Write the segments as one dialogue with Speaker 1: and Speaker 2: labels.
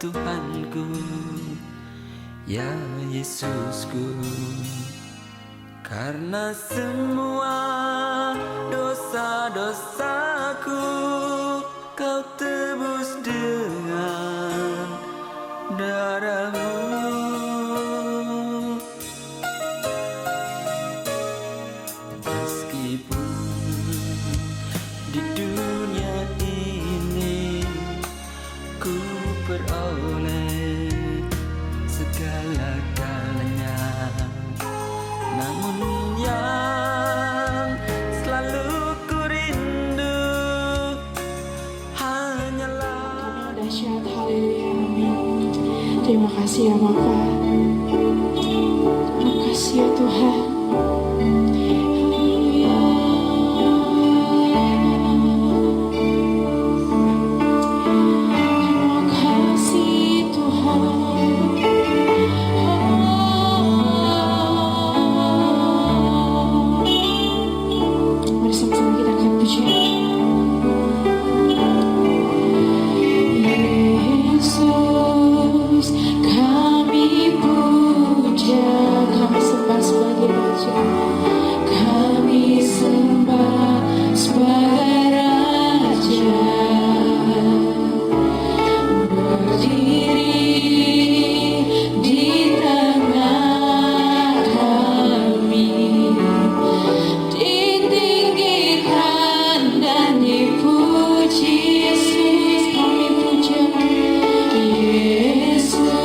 Speaker 1: Tuhanku, ya Yesusku. Karena semua dosa-dosaku Kau tebus dengan darah-Mu. Meskipun di dunia ini ku peroleh segala-galanya, namun yang selalu ku rindu hanyalah
Speaker 2: dahsyat. Haleluya, amin. Terima kasih ya Bapa, terima kasih ya Tuhan. Haleluya. Terima kasih Tuhan. Mari sama-sama kita akan puji Yesus, kami puja, kami sembah sebagai Raja, kami sembah sebagai Raja, berdiri di tengah kami, ditinggikan dan dipuji. Yesus, kami puja. Yesus,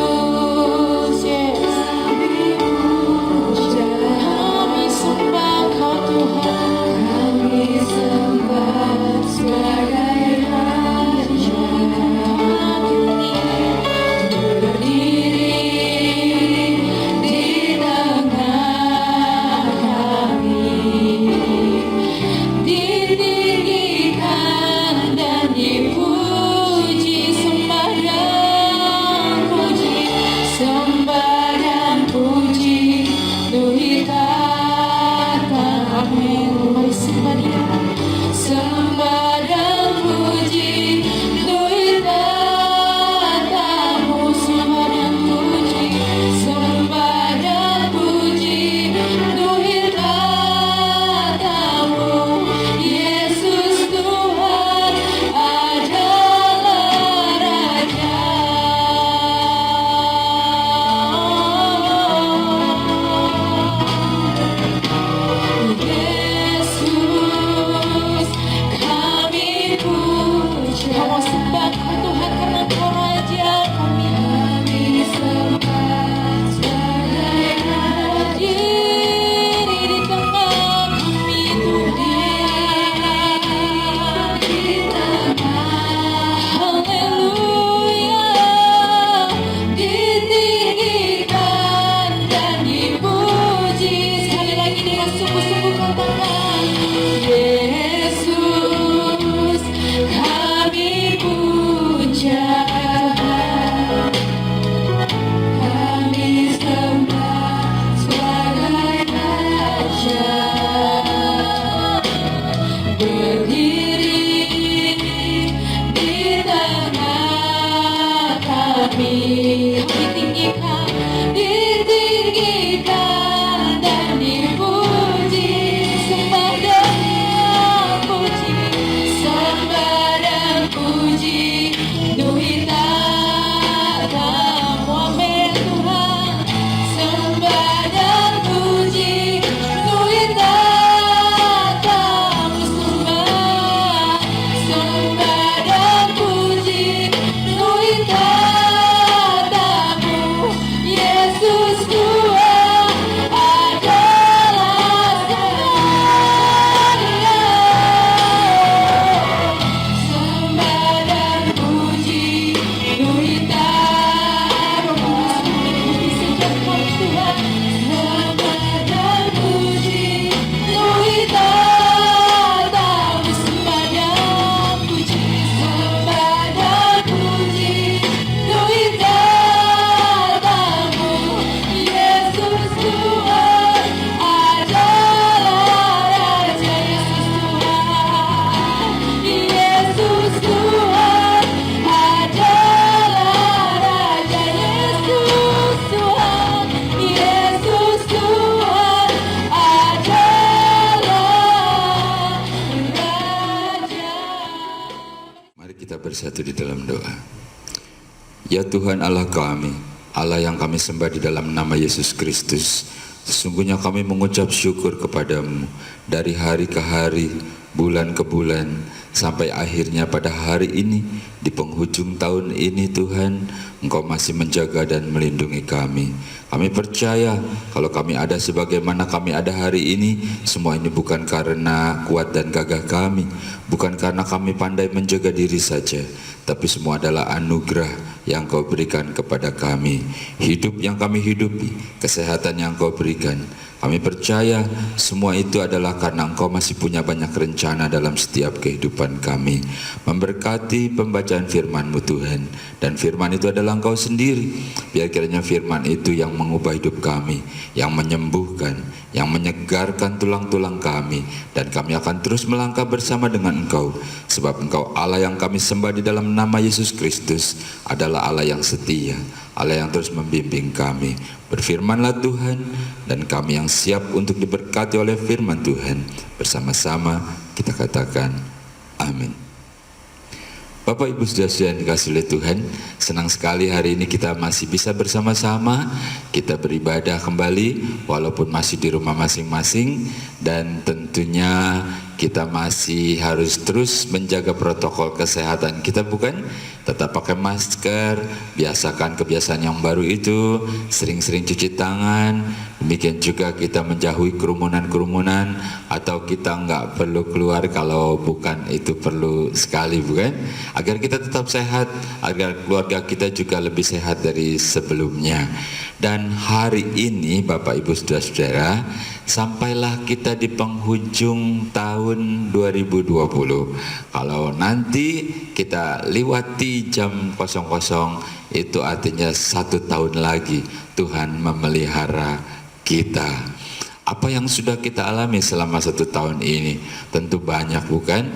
Speaker 2: yes, kami sembah Kau Tuhan, kami sembah sebagai Raja, berdiri di tengah kami, ditinggikan dan dipuji. Sembah dan puji, sembah dan puji, Tuhan kami. Mari sembah Dia, sembah dan puji, Tuhan kamu. Sembah dan puji, sembah dan puji, Tuhan kamu. Yesus Tuhan adalah Raja. Yesus, kami puja. Kau sembah Kau Tuhan karena Kau Raja kami. Kami sembah sebagai Raja, diri di tengah kami, Tuhan, di tengah. Haleluya, ditinggikan dan dipuji. Sekali lagi dengan sungguh-sungguh katakan, Yesus, kami puja, kami sembah sebagai Raja, berdiri di tengah kami, ditinggikan, ditinggikan dan dipuji. Sembah dan puji, sembah dan puji, Tuhan kamu. Amin Tuhan, sembah dan puji, Tuhan kamu. Sembah, sembah dan puji, Tuhan kamu.
Speaker 3: bersatu di dalam doa. Ya Tuhan Allah kami, Allah yang kami sembah di dalam nama Yesus Kristus, sesungguhnya kami mengucap syukur kepadamu dari hari ke hari, bulan ke bulan, sampai akhirnya pada hari ini, di penghujung tahun ini Tuhan, Engkau masih menjaga dan melindungi kami. Kami percaya kalau kami ada sebagaimana kami ada hari ini, semua ini bukan karena kuat dan gagah kami, bukan karena kami pandai menjaga diri saja, tapi semua adalah anugerah yang Kau berikan kepada kami. Hidup yang kami hidupi, kesehatan yang Kau berikan. Kami percaya semua itu adalah karena Engkau masih punya banyak rencana dalam setiap kehidupan kami. Memberkati pembacaan firman-Mu Tuhan. Dan firman itu adalah Engkau sendiri. Biar kiranya firman itu yang mengubah hidup kami, yang menyembuhkan, yang menyegarkan tulang-tulang kami. Dan kami akan terus melangkah bersama dengan Engkau. Sebab Engkau Allah yang kami sembah di dalam nama Yesus Kristus adalah Allah yang setia, Allah yang terus membimbing kami. Berfirmanlah Tuhan, dan kami yang siap untuk diberkati oleh firman Tuhan. Bersama-sama kita katakan amin. Bapak Ibu Saudara yang dikasihi oleh Tuhan, senang sekali hari ini kita masih bisa bersama-sama, kita beribadah kembali walaupun masih di rumah masing-masing, dan tentunya kita masih harus terus menjaga protokol kesehatan kita, bukan? Tetap pakai masker, biasakan kebiasaan yang baru itu, sering-sering cuci tangan, demikian juga kita menjauhi kerumunan-kerumunan, atau kita nggak perlu keluar kalau bukan itu perlu sekali, bukan? Agar kita tetap sehat, agar keluarga kita juga lebih sehat dari sebelumnya. Dan hari ini Bapak Ibu Saudara-saudara, sampailah kita di penghujung tahun 2020. Kalau nanti kita lewati jam 00, itu artinya 1 tahun lagi Tuhan memelihara kita. Apa yang sudah kita alami selama 1 tahun ini? Tentu banyak, bukan?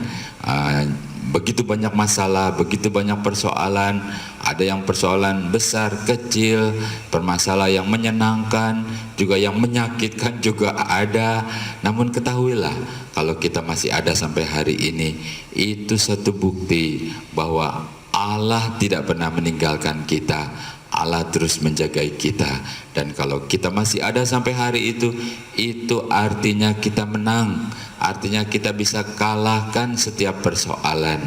Speaker 3: Begitu banyak masalah, begitu banyak persoalan. Ada yang persoalan besar, kecil, permasalahan yang menyenangkan, juga yang menyakitkan juga ada. Namun ketahuilah, kalau kita masih ada sampai hari ini, itu satu bukti bahwa Allah tidak pernah meninggalkan kita. Allah terus menjagai kita. Dan kalau kita masih ada sampai hari itu artinya kita menang. Artinya kita bisa kalahkan setiap persoalan.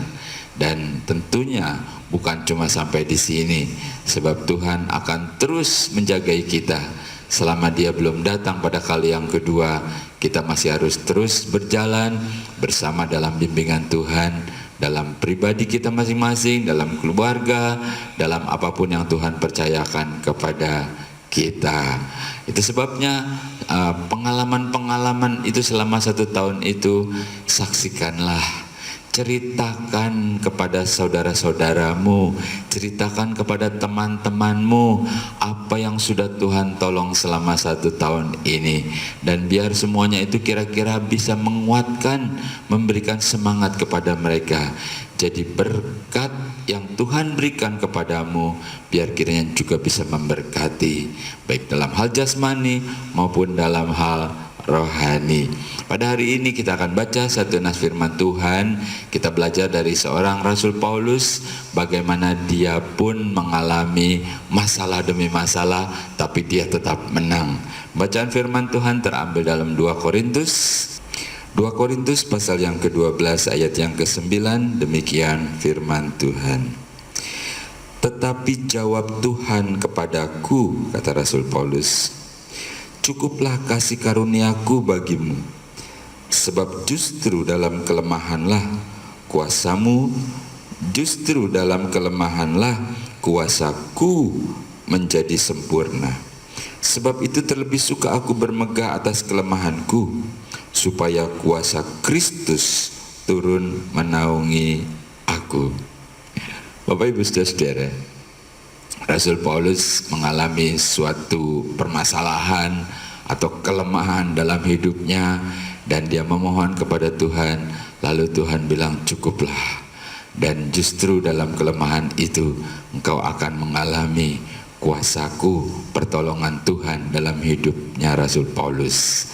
Speaker 3: Dan tentunya bukan cuma sampai di sini, sebab Tuhan akan terus menjagai kita. Selama Dia belum datang pada kali yang kedua, kita masih harus terus berjalan bersama dalam bimbingan Tuhan, dalam pribadi kita masing-masing, dalam keluarga, dalam apapun yang Tuhan percayakan kepada kita. Itu sebabnya pengalaman-pengalaman itu selama 1 tahun itu saksikanlah. Ceritakan kepada saudara-saudaramu, ceritakan kepada teman-temanmu apa yang sudah Tuhan tolong selama 1 tahun ini. Dan biar semuanya itu kira-kira bisa menguatkan, memberikan semangat kepada mereka. Jadi berkat yang Tuhan berikan kepadamu, biar kiranya juga bisa memberkati, baik dalam hal jasmani maupun dalam hal rohani. Pada hari ini kita akan baca satu nas firman Tuhan. Kita belajar dari seorang Rasul Paulus, bagaimana dia pun mengalami masalah demi masalah, tapi dia tetap menang. Bacaan firman Tuhan terambil dalam 2 Korintus pasal yang ke-12 ayat yang ke-9. Demikian firman Tuhan. Tetapi jawab Tuhan kepadaku, kata Rasul Paulus, cukuplah kasih karuniaku bagimu, sebab justru dalam kelemahanlah kuasamu, justru dalam kelemahanlah kuasaku menjadi sempurna. Sebab itu terlebih suka aku bermegah atas kelemahanku, supaya kuasa Kristus turun menaungi aku. Bapak Ibu Saudara-saudara, Rasul Paulus mengalami suatu permasalahan atau kelemahan dalam hidupnya, dan dia memohon kepada Tuhan. Lalu Tuhan bilang, cukuplah. Dan justru dalam kelemahan itu engkau akan mengalami kuasaku, pertolongan Tuhan dalam hidupnya Rasul Paulus.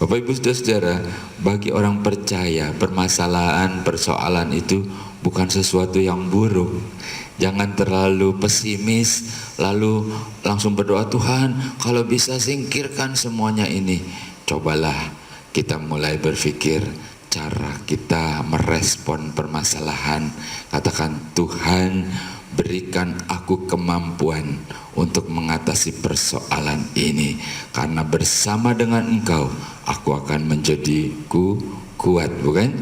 Speaker 3: Bapak Ibu Saudara-saudara, bagi orang percaya, permasalahan, persoalan itu bukan sesuatu yang buruk. Jangan terlalu pesimis lalu langsung berdoa, Tuhan kalau bisa singkirkan semuanya ini. Cobalah kita mulai berpikir cara kita merespon permasalahan. Katakan, Tuhan berikan aku kemampuan untuk mengatasi persoalan ini, karena bersama dengan Engkau aku akan menjadi kuat, bukan?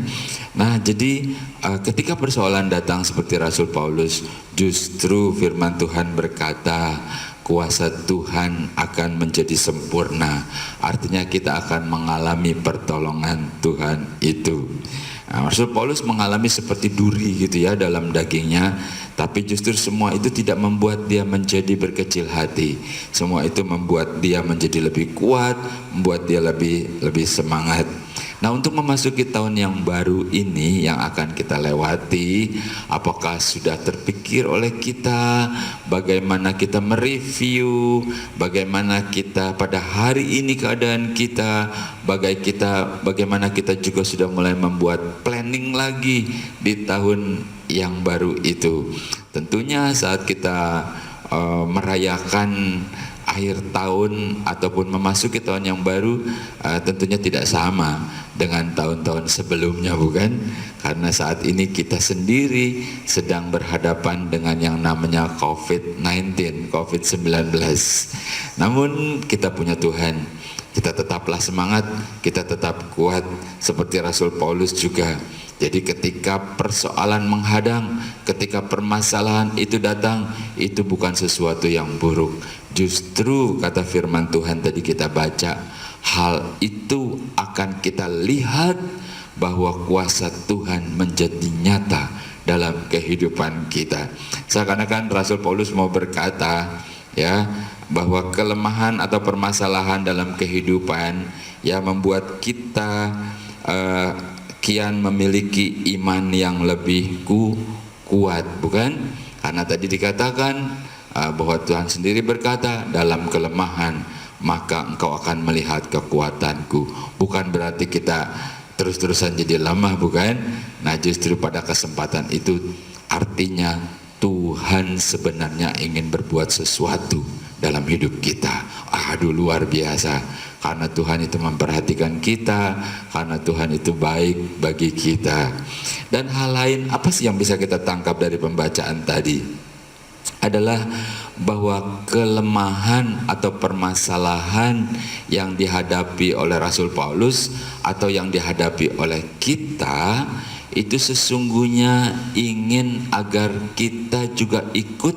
Speaker 3: Nah, jadi ketika persoalan datang seperti Rasul Paulus, justru firman Tuhan berkata kuasa Tuhan akan menjadi sempurna. Artinya kita akan mengalami pertolongan Tuhan itu. Nah, Rasul Paulus mengalami seperti duri gitu ya dalam dagingnya, tapi justru semua itu tidak membuat dia menjadi berkecil hati. Semua itu membuat dia menjadi lebih kuat, membuat dia lebih semangat. Nah, untuk memasuki tahun yang baru ini yang akan kita lewati, apakah sudah terpikir oleh kita bagaimana kita mereview, bagaimana kita pada hari ini keadaan kita, bagaimana kita juga sudah mulai membuat planning lagi di tahun yang baru itu. Tentunya saat kita merayakan akhir tahun ataupun memasuki tahun yang baru, tentunya tidak sama dengan tahun-tahun sebelumnya, bukan? Karena saat ini kita sendiri sedang berhadapan dengan yang namanya COVID-19. Namun kita punya Tuhan, kita tetaplah semangat, kita tetap kuat seperti Rasul Paulus juga. Jadi ketika persoalan menghadang, ketika permasalahan itu datang, itu bukan sesuatu yang buruk. Justru kata firman Tuhan tadi kita baca, hal itu akan kita lihat bahwa kuasa Tuhan menjadi nyata dalam kehidupan kita. Seakan-akan Rasul Paulus mau berkata ya, bahwa kelemahan atau permasalahan dalam kehidupan ya membuat kita kian memiliki iman yang lebih kuat, bukan? Karena tadi dikatakan bahwa Tuhan sendiri berkata, dalam kelemahan maka engkau akan melihat kekuatanku. Bukan berarti kita terus-terusan jadi lemah, bukan? Nah, justru pada kesempatan itu artinya Tuhan sebenarnya ingin berbuat sesuatu dalam hidup kita. Aduh, luar biasa. Karena Tuhan itu memperhatikan kita, karena Tuhan itu baik bagi kita. Dan hal lain apa sih yang bisa kita tangkap dari pembacaan tadi? Adalah bahwa kelemahan atau permasalahan yang dihadapi oleh Rasul Paulus atau yang dihadapi oleh kita itu sesungguhnya ingin agar kita juga ikut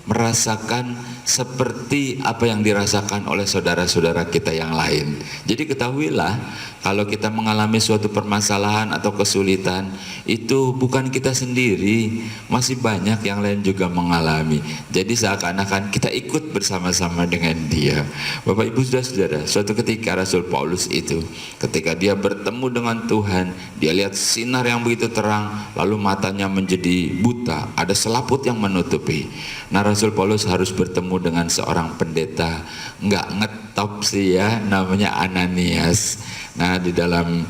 Speaker 3: merasakan seperti apa yang dirasakan oleh saudara-saudara kita yang lain. Jadi ketahuilah, kalau kita mengalami suatu permasalahan atau kesulitan, itu bukan kita sendiri, masih banyak yang lain juga mengalami. Jadi seakan-akan kita ikut bersama-sama dengan dia. Bapak Ibu Saudara-saudara, suatu ketika Rasul Paulus itu, ketika dia bertemu dengan Tuhan, dia lihat sinar yang begitu terang, lalu matanya menjadi buta, ada selaput yang menutupi. Nah, Rasul Paulus harus bertemu dengan seorang pendeta, nggak ngetop sih ya, namanya Ananias. Nah, di dalam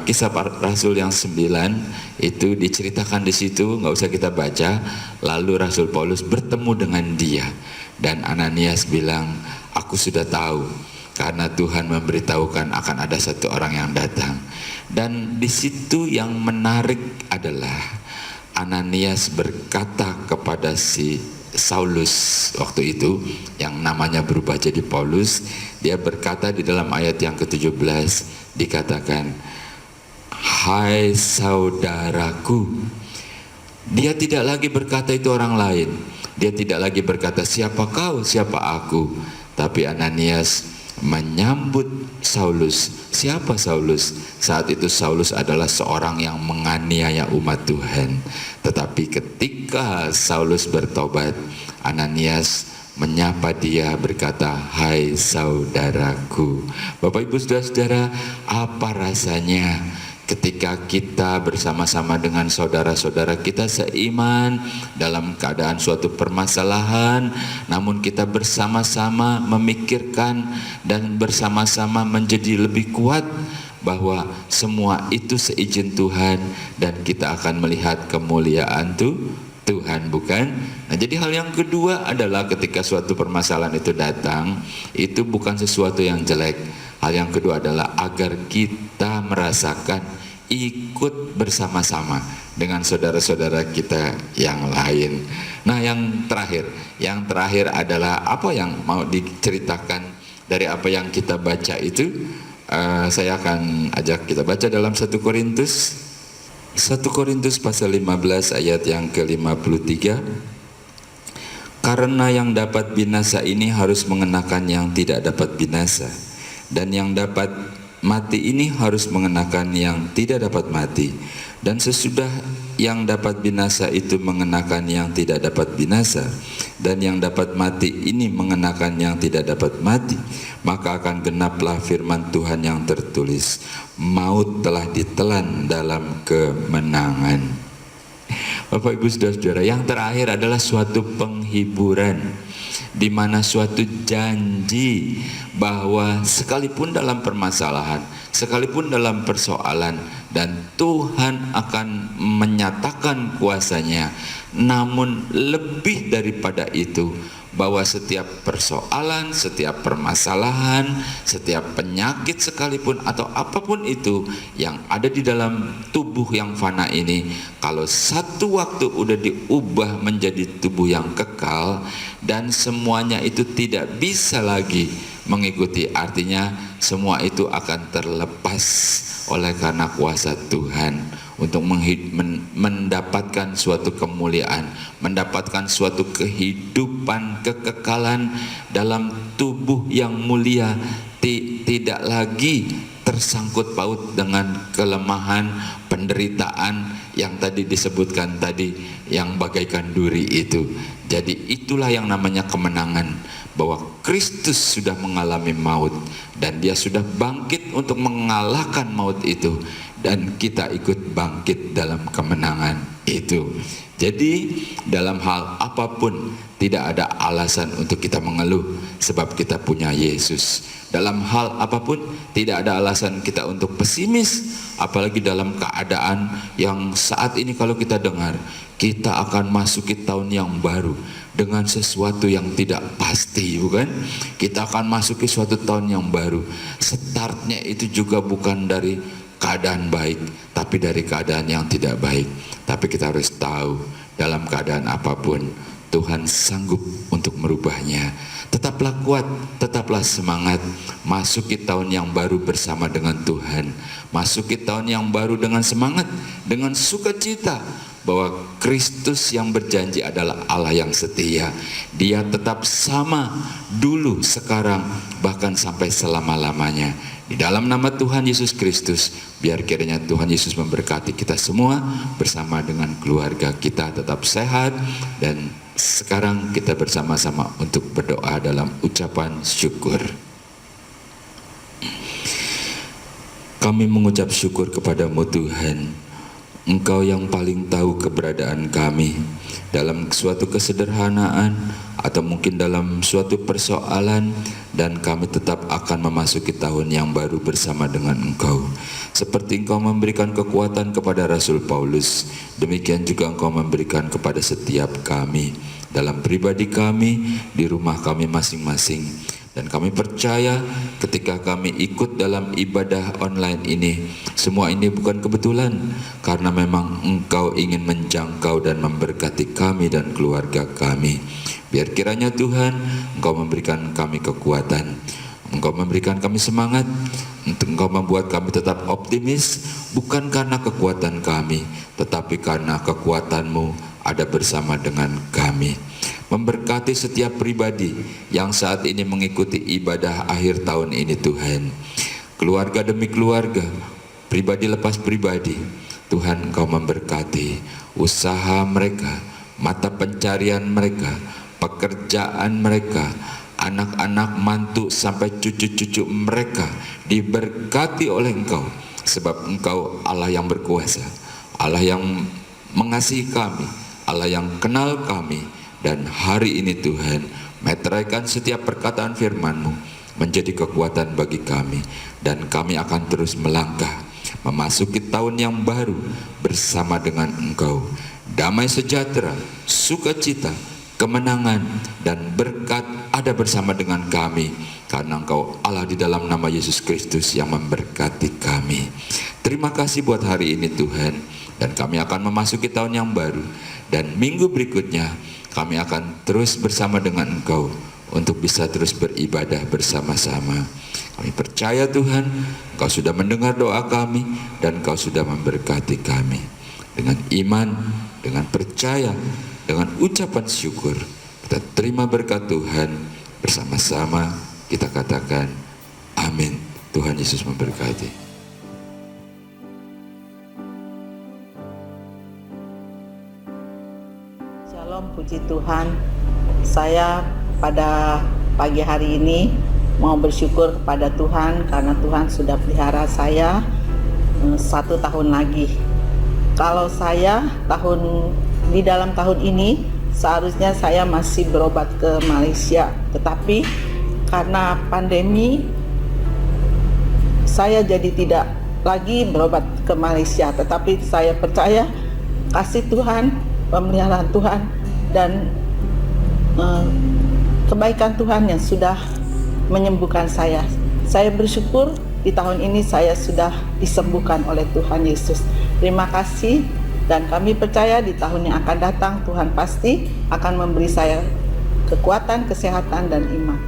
Speaker 3: kisah Rasul yang 9 itu diceritakan di situ, nggak usah kita baca. Lalu Rasul Paulus bertemu dengan dia, dan Ananias bilang, aku sudah tahu karena Tuhan memberitahukan akan ada satu orang yang datang. Dan di situ yang menarik adalah Ananias berkata kepada si Saulus waktu itu yang namanya berubah jadi Paulus, dia berkata di dalam ayat yang ke-17 dikatakan, hai saudaraku. Dia tidak lagi berkata itu orang lain, dia tidak lagi berkata siapa kau, siapa aku, tapi Ananias menyambut Saulus. Siapa Saulus? Saat itu Saulus adalah seorang yang menganiaya umat Tuhan. Tetapi ketika Saulus bertobat, Ananias menyapa dia berkata, hai saudaraku. Bapak Ibu Saudara-saudara, apa rasanya ketika kita bersama-sama dengan saudara-saudara kita seiman dalam keadaan suatu permasalahan, namun kita bersama-sama memikirkan dan bersama-sama menjadi lebih kuat. bahwa semua itu seizin Tuhan dan kita akan melihat kemuliaan Tuhan, bukan? Nah, jadi hal yang kedua adalah ketika suatu permasalahan itu datang, itu bukan sesuatu yang jelek. Hal yang kedua adalah agar kita merasakan ikut bersama-sama dengan saudara-saudara kita yang lain. Nah, yang terakhir adalah apa yang mau diceritakan dari apa yang kita baca itu. Saya akan ajak kita baca dalam 1 Korintus pasal 15 ayat yang ke-53. Karena yang dapat binasa ini harus mengenakan yang tidak dapat binasa, dan yang dapat mati ini harus mengenakan yang tidak dapat mati. Dan sesudah yang dapat binasa itu mengenakan yang tidak dapat binasa, dan yang dapat mati ini mengenakan yang tidak dapat mati, maka akan genaplah firman Tuhan yang tertulis, maut telah ditelan dalam kemenangan. Bapak Ibu Saudara-saudara, yang terakhir adalah suatu penghiburan, di mana suatu janji bahwa sekalipun dalam permasalahan, sekalipun dalam persoalan, dan Tuhan akan menyatakan kuasanya, namun lebih daripada itu, bahwa setiap persoalan, setiap permasalahan, setiap penyakit sekalipun atau apapun itu yang ada di dalam tubuh yang fana ini, kalau satu waktu udah diubah menjadi tubuh yang kekal dan semuanya itu tidak bisa lagi mengikuti, artinya semua itu akan terlepas oleh karena kuasa Tuhan untuk mendapatkan suatu kemuliaan, mendapatkan suatu kehidupan, kekekalan dalam tubuh yang mulia, tidak lagi tersangkut paut dengan kelemahan, penderitaan yang tadi disebutkan tadi, yang bagaikan duri itu. Jadi itulah yang namanya kemenangan, bahwa Kristus sudah mengalami maut dan dia sudah bangkit untuk mengalahkan maut itu, dan kita ikut bangkit dalam kemenangan itu. Jadi dalam hal apapun tidak ada alasan untuk kita mengeluh, sebab kita punya Yesus. Dalam hal apapun tidak ada alasan kita untuk pesimis, apalagi dalam keadaan yang saat ini. Kalau kita dengar kita akan masuki tahun yang baru dengan sesuatu yang tidak pasti, bukan? Kita akan masuki suatu tahun yang baru. Startnya itu juga bukan dari keadaan baik, tapi dari keadaan yang tidak baik. Tapi kita harus tahu, dalam keadaan apapun Tuhan sanggup untuk merubahnya. Tetaplah kuat, tetaplah semangat. Masuki tahun yang baru bersama dengan Tuhan. Masuki tahun yang baru dengan semangat, dengan sukacita, bahwa Kristus yang berjanji adalah Allah yang setia. Dia tetap sama dulu, sekarang, bahkan sampai selama-lamanya. Di dalam nama Tuhan Yesus Kristus, biar kiranya Tuhan Yesus memberkati kita semua bersama dengan keluarga kita tetap sehat. Dan sekarang kita bersama-sama untuk berdoa dalam ucapan syukur. Kami mengucap syukur kepadamu Tuhan. Engkau yang paling tahu keberadaan kami dalam suatu kesederhanaan atau mungkin dalam suatu persoalan, dan kami tetap akan memasuki tahun yang baru bersama dengan Engkau. Seperti Engkau memberikan kekuatan kepada Rasul Paulus, demikian juga Engkau memberikan kepada setiap kami dalam pribadi kami, di rumah kami masing-masing. Dan kami percaya ketika kami ikut dalam ibadah online ini, semua ini bukan kebetulan, karena memang Engkau ingin menjangkau dan memberkati kami dan keluarga kami. Biar kiranya Tuhan, Engkau memberikan kami kekuatan, Engkau memberikan kami semangat, Engkau membuat kami tetap optimis, bukan karena kekuatan kami, tetapi karena kekuatan-Mu ada bersama dengan kami. Memberkati setiap pribadi yang saat ini mengikuti ibadah akhir tahun ini Tuhan. Keluarga demi keluarga, pribadi lepas pribadi, Tuhan Engkau memberkati usaha mereka, mata pencarian mereka, pekerjaan mereka, anak-anak, mantu sampai cucu-cucu mereka diberkati oleh Engkau. Sebab Engkau Allah yang berkuasa, Allah yang mengasihi kami, Allah yang kenal kami. Dan hari ini Tuhan, meteraikan setiap perkataan firman-Mu, menjadi kekuatan bagi kami, dan kami akan terus melangkah memasuki tahun yang baru bersama dengan Engkau. Damai sejahtera, sukacita, kemenangan, dan berkat ada bersama dengan kami, karena Engkau Allah di dalam nama Yesus Kristus yang memberkati kami. Terima kasih buat hari ini Tuhan, dan kami akan memasuki tahun yang baru, dan minggu berikutnya kami akan terus bersama dengan Engkau untuk bisa terus beribadah bersama-sama. Kami percaya Tuhan, Engkau sudah mendengar doa kami dan Engkau sudah memberkati kami. Dengan iman, dengan percaya, dengan ucapan syukur, kita terima berkat Tuhan bersama-sama. Kita katakan amin. Tuhan Yesus memberkati.
Speaker 4: Shalom, puji Tuhan. Saya pada pagi hari ini mau bersyukur kepada Tuhan karena Tuhan sudah pelihara saya 1 tahun lagi. Kalau saya di dalam tahun ini seharusnya saya masih berobat ke Malaysia, tetapi karena pandemi saya jadi tidak lagi berobat ke Malaysia. Tetapi saya percaya kasih Tuhan, pemeliharaan Tuhan, dan kebaikan Tuhan yang sudah menyembuhkan saya. Saya bersyukur di tahun ini saya sudah disembuhkan oleh Tuhan Yesus. Terima kasih, dan kami percaya di tahun yang akan datang Tuhan pasti akan memberi saya kekuatan, kesehatan, dan iman.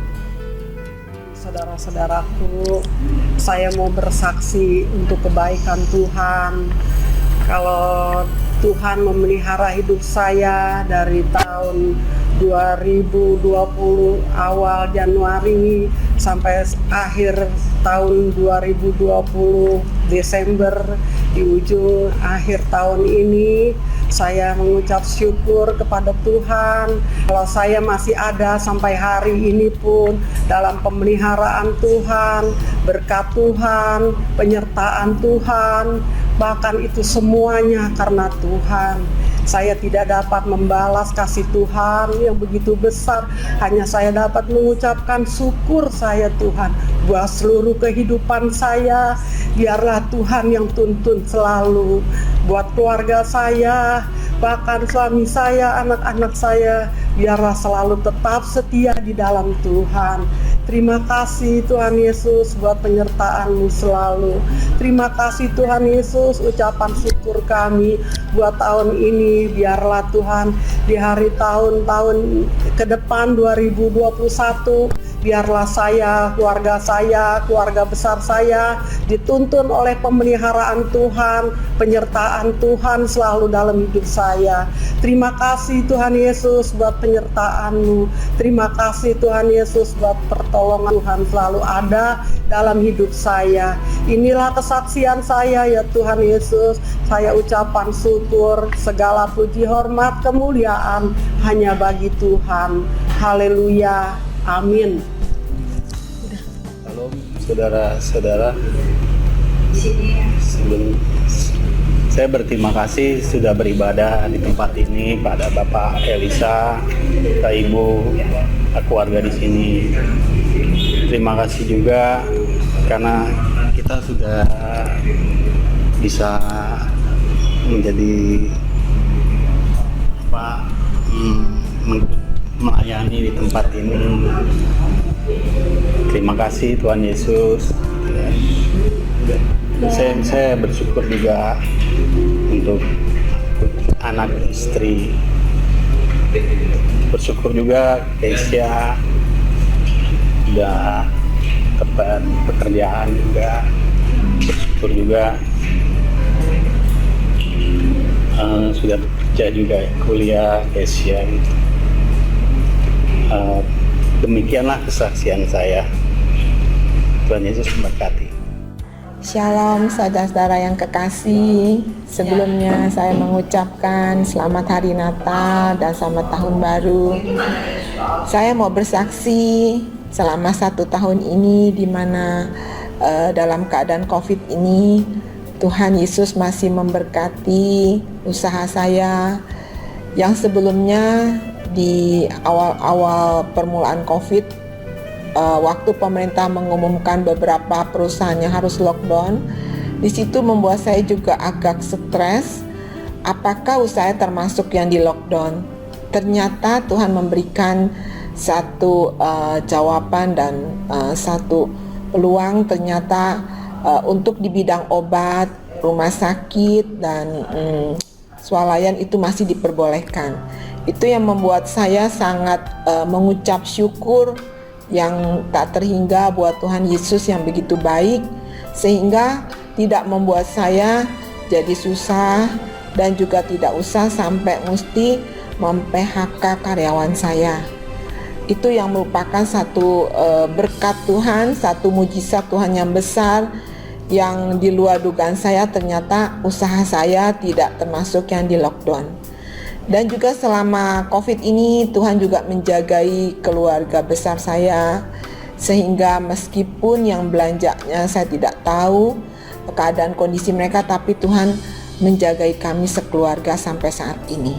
Speaker 5: Saudara-saudaraku, saya mau bersaksi untuk kebaikan Tuhan. Kalau Tuhan memelihara hidup saya dari tahun 2020 awal Januari sampai akhir tahun 2020 Desember, di ujung akhir tahun ini saya mengucap syukur kepada Tuhan. Kalau saya masih ada sampai hari ini pun dalam pemeliharaan Tuhan, berkat Tuhan, penyertaan Tuhan, bahkan itu semuanya karena Tuhan. Saya tidak dapat membalas kasih Tuhan yang begitu besar. Hanya saya dapat mengucapkan syukur saya Tuhan buat seluruh kehidupan saya. Biarlah Tuhan yang tuntun selalu buat keluarga saya, bahkan suami saya, anak-anak saya. Biarlah selalu tetap setia di dalam Tuhan. Terima kasih Tuhan Yesus buat penyertaan-Mu selalu. Terima kasih Tuhan Yesus, ucapan syukur kami buat tahun ini. Biarlah Tuhan di hari tahun-tahun ke depan 2021, biarlah saya, keluarga besar saya dituntun oleh pemeliharaan Tuhan, penyertaan Tuhan selalu dalam hidup saya. Terima kasih Tuhan Yesus buat penyertaan-Mu. Terima kasih Tuhan Yesus buat pertolongan Tuhan selalu ada dalam hidup saya. Inilah kesaksian saya ya Tuhan Yesus. Saya ucapan syukur, segala puji, hormat, kemuliaan hanya bagi Tuhan. Haleluya. Amin.
Speaker 6: Shalom saudara-saudara. Saya berterima kasih sudah beribadah di tempat ini pada Bapak Elisa, Kak Ibu, keluarga di sini. Terima kasih juga karena kita sudah bisa menjadi melayani di tempat ini. Terima kasih Tuhan Yesus. Saya bersyukur juga untuk anak istri. Bersyukur juga Keisha udah dapat pekerjaan juga. Bersyukur juga sudah bekerja juga, kuliah Keisha. Demikianlah kesaksian saya. Tuhan Yesus memberkati.
Speaker 7: Shalom saudara-saudara yang kekasih. Sebelumnya saya mengucapkan selamat hari Natal dan selamat tahun baru. Saya mau bersaksi selama 1 tahun ini di mana dalam keadaan COVID ini Tuhan Yesus masih memberkati usaha saya yang sebelumnya di awal-awal permulaan COVID waktu pemerintah mengumumkan beberapa perusahaan yang harus lockdown, di situ membuat saya juga agak stres. Apakah usaha termasuk yang di lockdown? Ternyata Tuhan memberikan satu jawaban dan satu peluang. Ternyata untuk di bidang obat, rumah sakit dan swalayan itu masih diperbolehkan. Itu yang membuat saya sangat mengucap syukur yang tak terhingga buat Tuhan Yesus yang begitu baik, sehingga tidak membuat saya jadi susah dan juga tidak usah sampai mesti mem-PHK karyawan saya. Itu yang merupakan satu berkat Tuhan, satu mujizat Tuhan yang besar, yang di luar dugaan saya. Ternyata usaha saya tidak termasuk yang di lockdown. Dan juga selama COVID ini Tuhan juga menjagai keluarga besar saya, sehingga meskipun yang belanjanya saya tidak tahu keadaan kondisi mereka, tapi Tuhan menjagai kami sekeluarga sampai saat ini.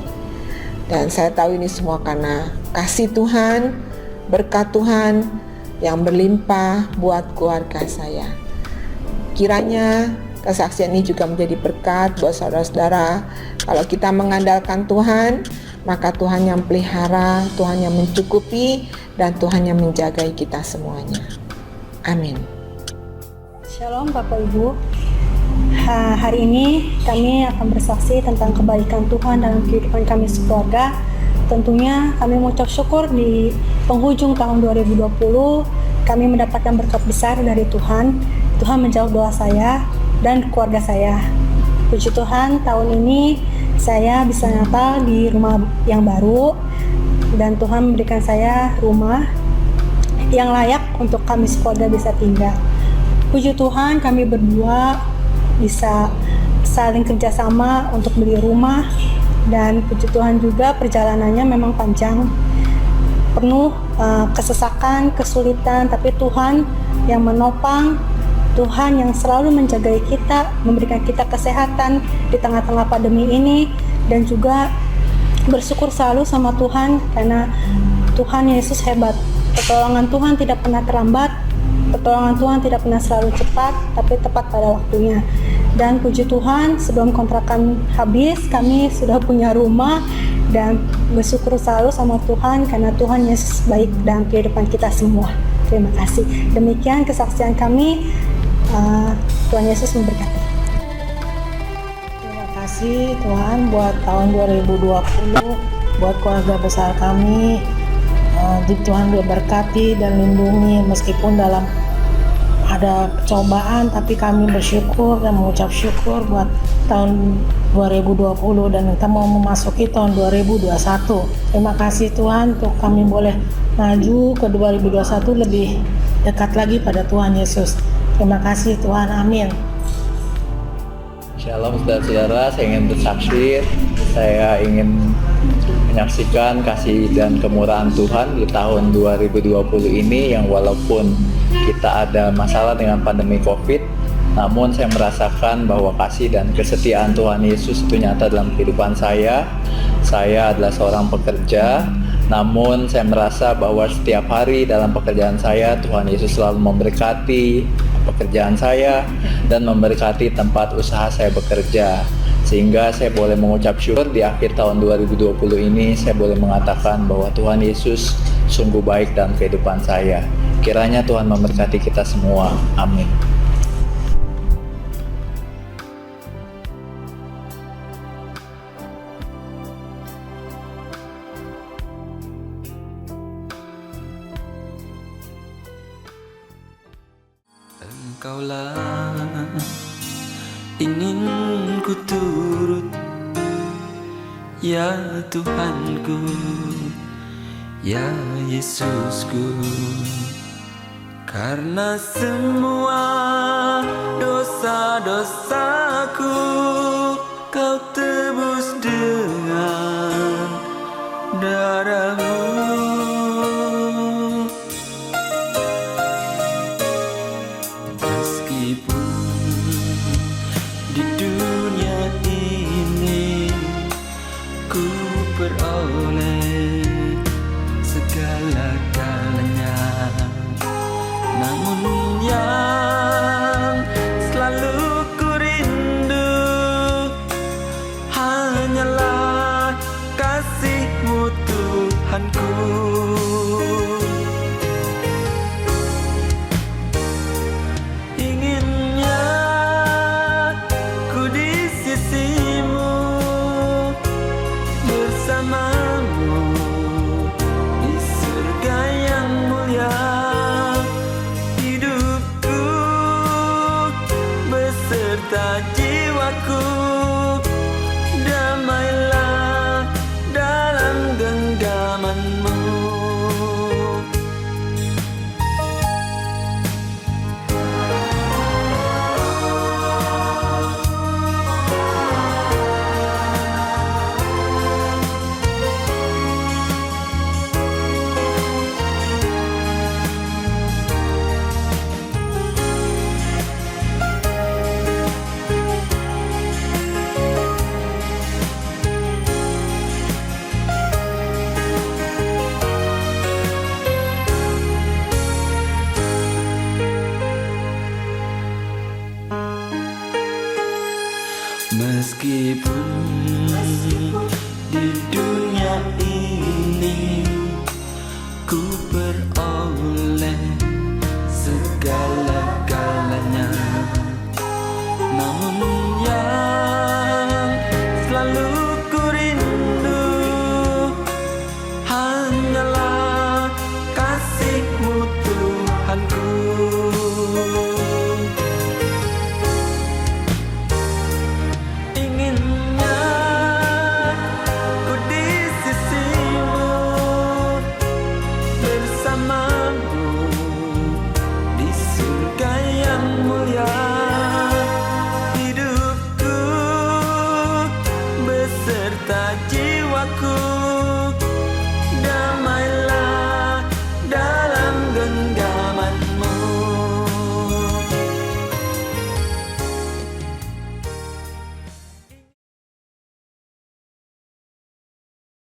Speaker 7: Dan saya tahu ini semua karena kasih Tuhan, berkat Tuhan yang berlimpah buat keluarga saya. Kiranya kesaksian ini juga menjadi berkat buat saudara-saudara. Kalau kita mengandalkan Tuhan, maka Tuhan yang pelihara, Tuhan yang mencukupi, dan Tuhan yang menjagai kita semuanya. Amin.
Speaker 8: Shalom Bapak Ibu. Hari ini kami akan bersaksi tentang kebaikan Tuhan dalam kehidupan kami sekeluarga. Tentunya kami mengucap syukur di penghujung tahun 2020 kami mendapatkan berkat besar dari Tuhan. Tuhan menjawab doa saya dan keluarga saya. Puji Tuhan, tahun ini saya bisa Natal di rumah yang baru dan Tuhan memberikan saya rumah yang layak untuk kami sekeluarga bisa tinggal. Puji Tuhan, kami berdua bisa saling kerjasama untuk beli rumah, dan puji Tuhan juga perjalanannya memang panjang, penuh kesesakan, kesulitan, tapi Tuhan yang menopang, Tuhan yang selalu menjaga kita, memberikan kita kesehatan di tengah-tengah pandemi ini, dan juga bersyukur selalu sama Tuhan karena Tuhan Yesus hebat. Pertolongan Tuhan tidak pernah terlambat, pertolongan Tuhan tidak pernah selalu cepat, tapi tepat pada waktunya. Dan puji Tuhan, sebelum kontrakan habis, kami sudah punya rumah dan bersyukur selalu sama Tuhan karena Tuhan Yesus baik dalam kehidupan kita semua. Terima kasih. Demikian kesaksian kami. Tuhan Yesus memberkati.
Speaker 5: Terima kasih Tuhan buat tahun 2020, buat keluarga besar kami. Tuhan berkati dan lindungi meskipun dalam ada cobaan, tapi kami bersyukur dan mengucap syukur buat tahun 2020 dan kita mau memasuki tahun 2021. Terima kasih Tuhan untuk kami boleh maju ke 2021 lebih dekat lagi pada Tuhan Yesus. Terima kasih Tuhan, amin.
Speaker 9: Shalom saudara-saudara, saya ingin bersaksi, saya ingin menyaksikan kasih dan kemurahan Tuhan di tahun 2020 ini, yang walaupun kita ada masalah dengan pandemi COVID, namun saya merasakan bahwa kasih dan kesetiaan Tuhan Yesus itu nyata dalam kehidupan saya. Saya adalah seorang pekerja, namun saya merasa bahwa setiap hari dalam pekerjaan saya, Tuhan Yesus selalu memberkati pekerjaan saya dan memberkati tempat usaha saya bekerja, sehingga saya boleh mengucap syukur di akhir tahun 2020 ini. Saya boleh mengatakan bahwa Tuhan Yesus sungguh baik dalam kehidupan saya. Kiranya Tuhan memberkati kita semua. Amin.
Speaker 1: Engkaulah ingin ku turut, ya Tuhanku, ya Yesusku, karena semua dosa-dosaku